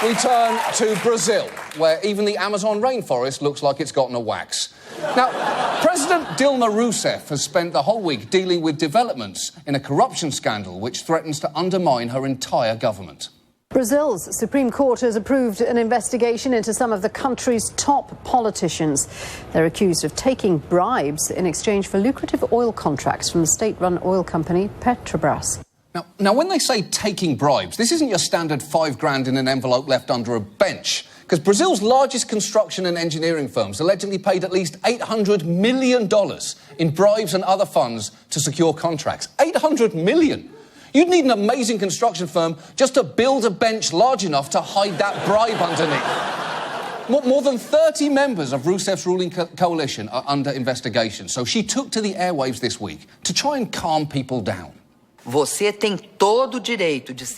We turn to Brazil, where even the Amazon rainforest looks like it's gotten a wax. Now, President Dilma Rousseff has spent the whole week dealing with developments in a corruption scandal which threatens to undermine her entire government. Brazil's Supreme Court has approved an investigation into some of the country's top politicians. They're accused of taking bribes in exchange for lucrative oil contracts from the state-run oil company Petrobras. Now, when they say taking bribes, this isn't your standard $5,000 in an envelope left under a bench, because Brazil's largest construction and engineering firms allegedly paid at least $800 million in bribes and other funds to secure contracts. $800 million! You'd need an amazing construction firm just to build a bench large enough to hide that bribe underneath. More than 30 members of Rousseff's ruling coalition are under investigation, so she took to the airwaves this week to try and calm people down.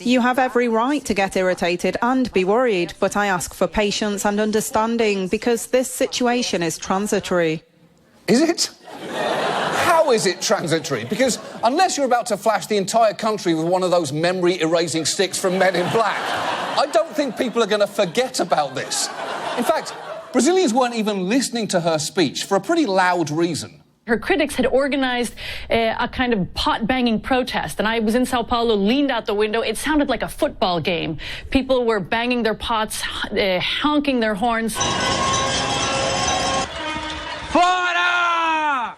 You have every right to get irritated and be worried, but I ask for patience and understanding because this situation is transitory. Is it? How is it transitory? Because unless you're about to flash the entire country with one of those memory-erasing sticks from Men in Black, I don't think people are going to forget about this. In fact, Brazilians weren't even listening to her speech for a pretty loud reason. Her critics had organized a kind of pot-banging protest, and I was in Sao Paulo, leaned out the window. It sounded like a football game. People were banging their pots, honking their horns. Fora!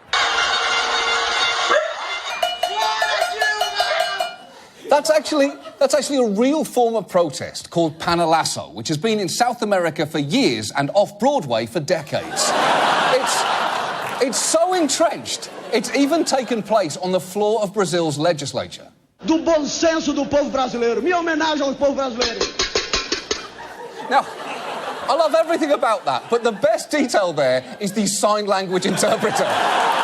That's actually a real form of protest called panelazo, which has been in South America for years and off-Broadway for decades. It's so entrenched, it's even taken place on the floor of Brazil's legislature. Do bom senso do povo brasileiro. Minha homenagem ao povo brasileiro. Now, I love everything about that, but the best detail there is the sign language interpreter.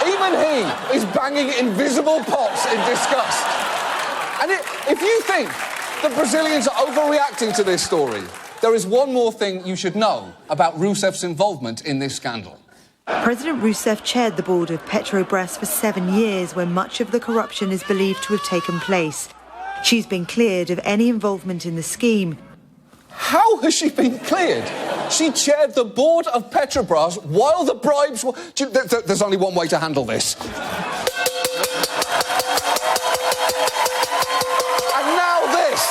Even he is banging invisible pots in disgust. And if you think that Brazilians are overreacting to this story, there is one more thing you should know about Rousseff's involvement in this scandal. President Rousseff chaired the board of Petrobras for 7 years, where much of the corruption is believed to have taken place. She's been cleared of any involvement in the scheme. How has she been cleared? She chaired the board of Petrobras while the bribes were... There's only one way to handle this. And now this.